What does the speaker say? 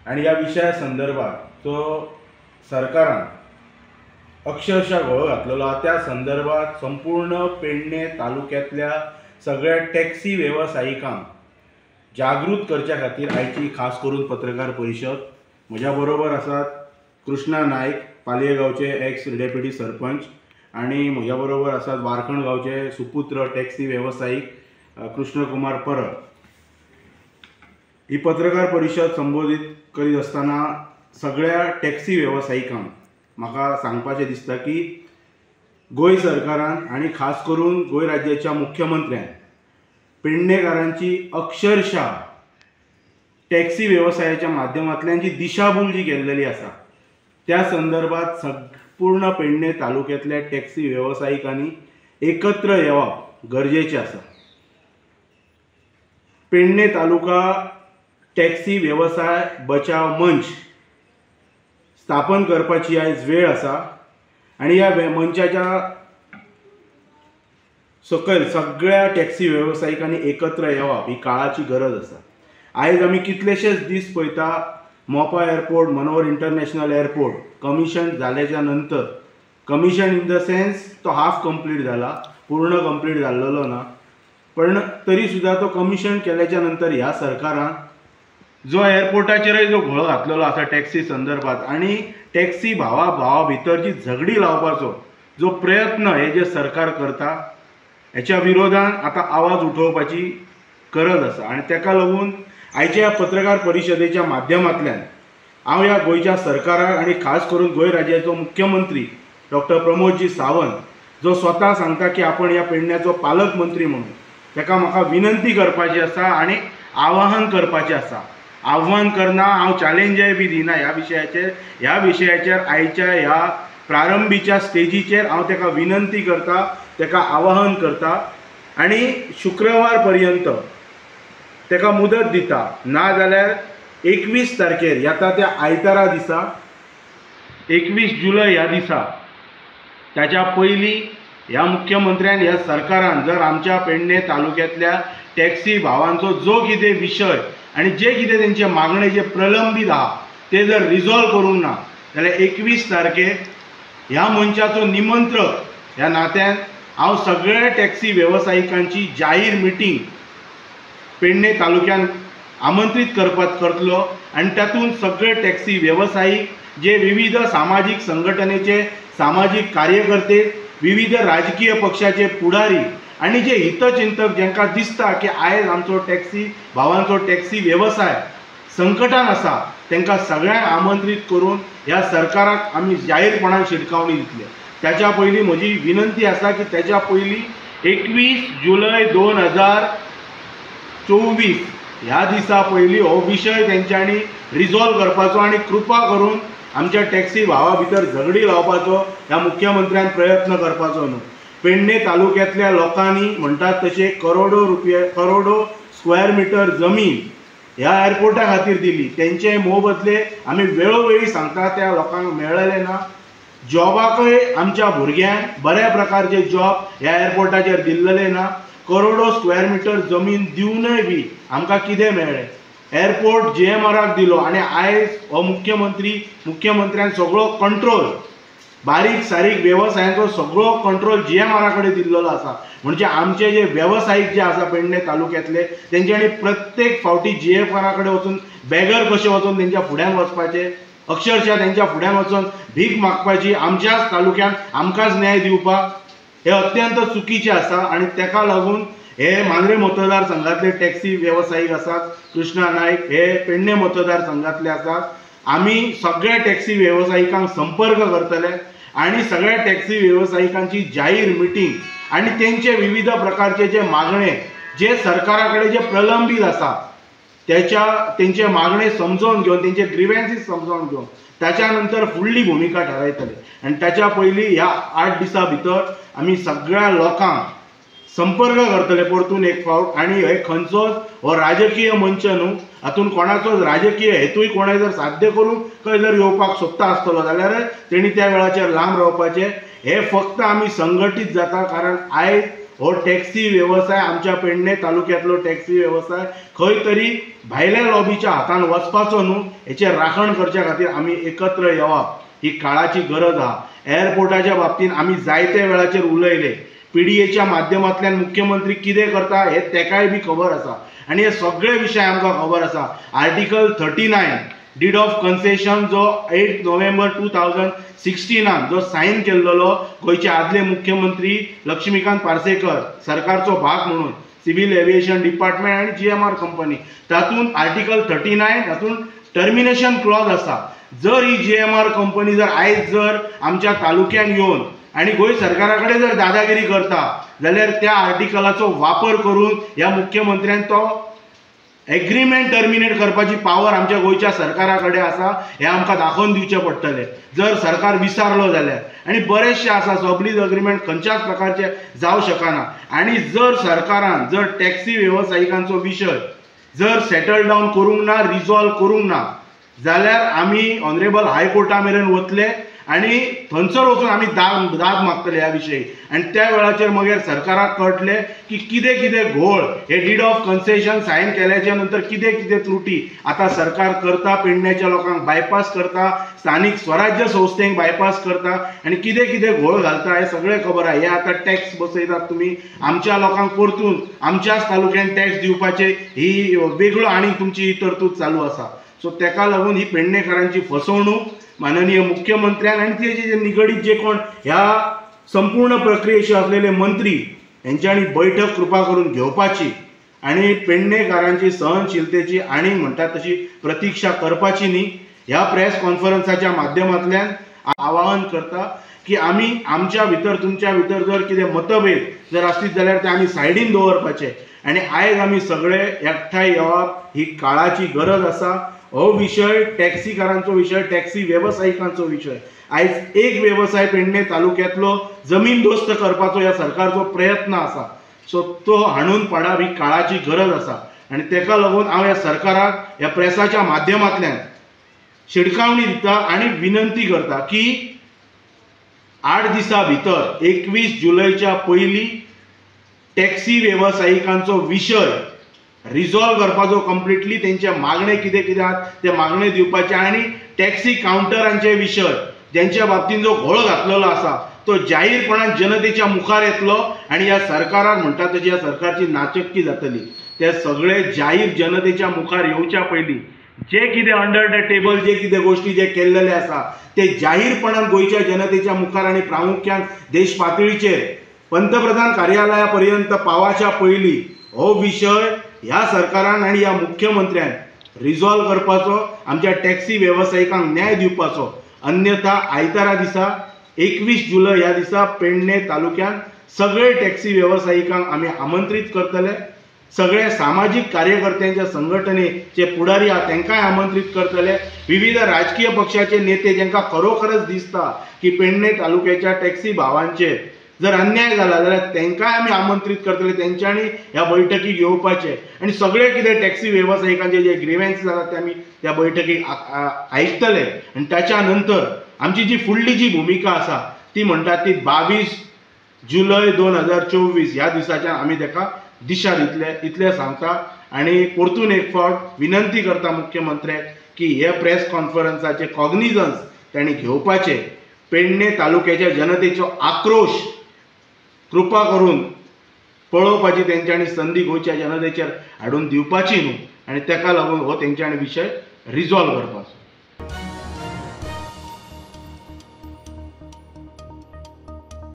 आणि या विषया संदर्भात जो सरकारान अक्षरशः घोळ घातलेलो त्या संदर्भात संपूर्ण पेडणे तालुक्यातल्या सगळ्या टॅक्सी व्यावसायिकांक जागृत करच्या खातीर आयची खास करून पत्रकार परिशद. म्हज्या बरोबर आसात कृष्णा नायक, पालये गांवचे एक्स डेप्युटी सरपंच, आणि म्हज्या बरोबर आसात वारखण गांवचे सुपुत्र टॅक्सी व्यावसायिक कृष्णकुमार परब. ही पत्रकार परिशद संबोधित करीत आसतना सगळ्या टॅक्सी व्यावसायिकांक म्हाका सांगपाचें दिसता की गोंय सरकारान आणि खास करून गोंय राज्याच्या मुख्यमंत्र्यान पेडणेकारांची अक्षरशः टॅक्सी व्यवसायाच्या माध्यमांतल्यान जी दिशाभूल जी केल्लेली आसा त्या संदर्भात संपूर्ण पेडणे तालुक्यातल्या टॅक्सी व्यावसायिकांनी एकत्र येवप गरजेचें आसा. पेडणे तालुका टॅक्सी व्यवसाय बचाव मंच स्थापन करपाची आयज वेळ आसा आणि ह्या मंचाच्या सकयल सगळ्या टॅक्सी व्यावसायिकांनी एकत्र येवप ही काळाची गरज आसा. आयज आमी कितलेशेच दीस पळयता Mopa airport, Manohar international airport commission जाल्याच्या नंतर, कमिशन इन द सेन्स तो हाफ कंप्लीट जाला, पूर्ण कंप्लीट जाल्लो ना, पण तरी सुद्धा तो कमिशन केल्याच्या नंतर ह्या सरकारान जो एअरपोर्टाचेरय जो घोळ घातलेलो आसा टॅक्सी संदर्भात आणि टॅक्सी भावा भितर जी झगडी लावपाचो जो प्रयत्न हे जे सरकार करता हेच्या विरोधात आता आवाज उठोवपाची गरज आसा. आणि ताका लागून आयच्या पत्रकार परिशदेच्या माध्यमांतल्यान हांव ह्या गोंयच्या सरकाराक आणि खास करून गोंय राज्याचो मुख्यमंत्री डॉक्टर प्रमोदजी सावंत जो स्वता सांगता की आपण ह्या पेडण्याचो पालकमंत्री म्हणून, ताका म्हाका विनंती करपाची आसा आणि आवाहन करपाचें आसा. आव्हान करना, हांव चॅलेंजय बी दिना ह्या विशयाचेर आयच्या ह्या प्रारंभीच्या स्टेजीचेर हांव ताका विनंती करता, ताका आवाहन करता आणि शुक्रवार पर्यंत ताका मुदत दिता. ना जाल्यार 21 तारखेर येता त्या आयतारा दिसा 21 जुलय ह्या दिसा ताच्या पयलीं ह्या मुख्यमंत्र्यान ह्या सरकारान जर आमच्या पेडणे तालुक्यातल्या टॅक्सी भावांचो जो कितें विशय आणि जे कितें तेंचे मागणे जे प्रलंबीत आहा ते जर रिजॉल्व करूंक ना जाल्यार 21 तारखेर ह्या मंचाचो निमंत्रक ह्या नात्यान हांव सगळ्या टॅक्सी व्यावसायिकांची जाहीर मिटींग पेडणे तालुक्यान आमंत्रीत करतलो आणि तातूंत सगळे टॅक्सी व्यावसायिक जे विविध सामाजीक संघटनेचे सामाजीक कार्यकर्ते, विविध राजकीय पक्षाचे पुढारी आणि जे हितचिंतक ज्यांका दिसता की आयज आमचो टॅक्सी भावांचो टॅक्सी व्यवसाय संकटान आसा तांकां सगळ्यांक आमंत्रीत करून ह्या सरकाराक आमी जाहीरपणान शिटकावणी दितले. त्याच्या पयलीं म्हजी विनंती आसा की त्याच्या पयलीं 21 जुलय 2024 ह्या दिसा पयलीं हो विशय तेंच्यांनी रिजॉल्व करपाचो आणि कृपा करून आमच्या टॅक्सी भावा भितर झगडी लावपाचो ह्या मुख्यमंत्र्यान प्रयत्न करपाचो न्हू. पेडणे तालुक्यातल्या लोकांनी म्हणटात तशे करोडो स्क्वेअर मिटर जमीन ह्या एअरपोर्टा खातीर दिली. तेंचे मोबदले आमी वेळोवेळी सांगता त्या लोकांक मेळ्ळले ना. जॉबाकय आमच्या भुरग्यांक बऱ्या प्रकारचे जॉब ह्या एअरपोर्टाचेर दिल्लेले ना. करोडो स्क्वेअर मिटर जमीन दिवनय बी आमकां कितें मेळ्ळें? एअरपोर्ट GMRक दिलो आणि आयज हो मुख्यमंत्र्यान सगळो कंट्रोल बारीक सारीक व्यवसायांचो सगळो कंट्रोल GMR कडेन दिल्लो आसा. म्हणजे आमचे जे व्यावसायिक जे आसा पेडणे तालुक्यातले तेंच्यांनी प्रत्येक फावटी GMR कडेन वचून बॅगर कशें वचून तेंच्या फुड्यान वचपाचें, अक्षरशः तेंच्या फुड्यान वचून भीक मागपाची, आमच्याच तालुक्यान आमकांच न्याय दिवपाक, हे अत्यंत चुकीचें आसा. आणि ताका लागून हे मांद्रे मतदारसंघातले टॅक्सी व्यावसायिक आसात, कृष्णा नायक हे पेडणे मतदारसंघातले आसात. आमी सगळ्या टॅक्सी व्यावसायिकांक संपर्क करतले आणि सगळ्या टॅक्सी व्यावसायिकांची जाहीर मिटींग आणि तेंचे विविध प्रकारचे जे मागणे जे सरकारा कडेन जे प्रलंबीत आसा तेंचे मागणे समजून घेवन तेंचे ग्रीवेन्सीस समजून घेवन त्याच्या नंतर फुडली भूमिका ठरयतले. आणि त्याच्या पयलीं ह्या 8 दिसां भितर आमी सगळ्या लोकांक संपर्क करतले परतून एक फावट. आणि हे खंयचोच हो राजकीय मंच न्हू, हातून कोणाचोच राजकीय हेतूय कोणें जर साध्य करून खंय जर येवपाक सोदता आसतलो जाल्यार तेणी त्या वेळाचेर लांब रावपाचें. हे फक्त आमी संघटीत जाता कारण आयज हो टॅक्सी व्यवसाय आमच्या पेडणे तालुक्यातलो टॅक्सी व्यवसाय खंय तरी भायल्या लॉबीच्या हातान वचपाचो न्हू हेचेर राखण करच्या खातीर आमी एकत्र येवप ही काळाची गरज आहा। एअरपोर्टाच्या बाबतींत आमी जायते वेळाचेर उलयले, पीडीएच्या माध्यमांतल्यान मुख्यमंत्री कितें करता हे तेकाय बी खबर आसा आनी हे सगळे विशय आमकां खबर आसा। आर्टिकल 39 डीड ऑफ कन्सेशन जो 8 नोव्हेंबर 2016 जो सायन केल्लो गोयचे आदले मुख्यमंत्री लक्ष्मीकांत पार्सेकर सरकारचो भाग म्हणून सिव्हिल एव्हिएशन डिपार्टमेंट आणि GMR कंपनी तातूंत आर्टिकल 39 तातूंत टर्मिनेशन क्लॉज आसा। जर ही GMR कंपनी जर आयज जर आमच्या तालुक्यान येवन आणि गोंय सरकारा कडेन जर दादागिरी करता जाल्यार त्या आर्टिकलाचो वापर करून ह्या मुख्यमंत्र्यान तो एग्रीमेंट टर्मिनेट करपाची पावर आमच्या गोयच्या सरकारा कडेन आसा हे आमकां दाखोवन दिवचें पडटलें जर सरकार विसरलो जाल्यार। आणि बरेचशे आसा सबलीज अग्रीमेंट खंयच्याच प्रकारचे जावं शकना आणि जर सरकारान जर टॅक्सी वेवसायिकांचो विशय जर सेटल डावन करूंक ना, रिजॉल्व करूंक ना जाल्यार आमी ऑनरेबल हायकोर्टा मेरेन वतले आणि थंयसर वचून आमी दाद मागतले ह्या विशयी आणि त्या वेळाचेर मागीर सरकाराक कळटले की कितें कितें घोळ हे डीड ऑफ कन्सेशन सायन केल्याच्या नंतर कितें कितें त्रुटी आता सरकार करता, पेडण्याच्या लोकांक बायपास करता, स्थानिक स्वराज्य संस्थेक बायपास करता आणि कितें कितें घोळ घालता हे सगळें खबर आहे। हे आता टॅक्स बसयतात तुम्ही आमच्या लोकांक परतून आमच्याच तालुक्यान टॅक्स दिवपाचे ही वेगळो आणि तुमची तरतूद चालू आसा। सो तेका लागून ही पेडणेकारांची फसवणूक माननीय मुख्यमंत्र्यान आणि तेजे जे निगडीत जे कोण ह्या संपूर्ण प्रक्रियेशी असलेले मंत्री यांच्यानी बैठक कृपा करून घेवपाची आणि पेडणेकारांची सहनशीलतेची आणि म्हणतात तशी प्रतीक्षा करपाची न्ही। ह्या प्रेस कॉन्फरन्साच्या माध्यमांतल्यान आवाहन करता की आमी आमच्या भितर तुमच्या भितर जर कितें मतभेद जर आसलीत जाल्यार ते आमी सायडीन दवरपाचे आणि आयज आमी सगळे एकठांय येवप ही काळाची गरज आसा। हो विषय टॅक्सीकारांचो विषय, टॅक्सी वेवसायिकांचो विषय। आयज एक व्यवसाय पेडणे तालुक्यातलो जमीन दोस्त करपाचो ह्या सरकारचो प्रयत्न आसा। सो तो हाडून पाडप ही काळाची गरज आसा आणि तेका लागून हांव ह्या सरकाराक ह्या प्रेसाच्या माध्यमांतल्यान शिडकावणी दिता आणि विनंती करता की 8 दिसां भितर 21 जुलयच्या पयलीं टॅक्सी वेवसायिकांचो विशय रिजॉल्व करपाचो कंप्लिटली तेंचे मागणे कितें कितें आहात ते मागणे दिवपाचे आणि टॅक्सी काउंटरांचे विशय ज्यांच्या बाबतींत जो घोळ घातलेलो आसा तो जाहीरपणान जनतेच्या मुखार येतलो आणि ह्या सरकारान म्हणटा तशी ह्या सरकारची नाचक्की जातली। ते सगळे जाहीर जनतेच्या मुखार येवच्या पयलीं जे कितें अंडर द टेबल जे कितें गोष्टी जे केल्लेले आसा ते जाहीरपणान गोयच्या जनतेच्या मुखार आणि प्रामुख्यान देश पातळीचेर पंतप्रधान कार्यालया पर्यंत पावच्या पयलीं हो विषय ह्या सरकारान आणि ह्या मुख्यमंत्र्यान रिजॉल्व करपाचो, आमच्या टॅक्सी वेवसायिकांक न्याय दिवपाचो। अन्यथा आयतारा दिसा 21 जुलय ह्या दिसा पेडणे तालुक्यान सगळे टॅक्सी वेवसायिकांक आमी आमंत्रित करतले, सगळे सामाजिक कार्यकर्त्यांच्या संघटनेचे पुढारी आहात तांकांय आमंत्रित करतले, विविध राजकीय पक्षाचे नेते ज्यांका खरोखरच दिसता की पेडणे तालुक्याच्या टॅक्सी भावांचेर जर अन्याय झाला जाल्यार तांकांय आमी आमंत्रित करतले, तेंच्यांनी ह्या बैठकीक येवपाचे आणि सगळे कितें टॅक्सी वेवसायिकांचे जे ग्रीव्हन्सेस आसात ते आमी त्या बैठकीक आयकतले आणि त्याच्या नंतर आमची जी फुडली जी भूमिका आसा ती म्हणटा ती 22 जुलय 2024 ह्या दिसाच्यान आमी ताका दिशा दितले इतले सांगता आणि परतून एक फावट विनंती करता मुख्यमंत्र्याक की हे प्रेस कॉन्फरन्साचे कॉग्निजन्स तांणी घेवपाचे। पेडणे तालुक्याच्या जनतेचो आक्रोश कृपा करून पळोवपाची तेंच्यांनी संदी गोंयच्या जनतेचेर हाडून दिवपाची न्हू आणि तेका लागून हो तेंच्यांनी विशय रिजॉल्व करपाचो।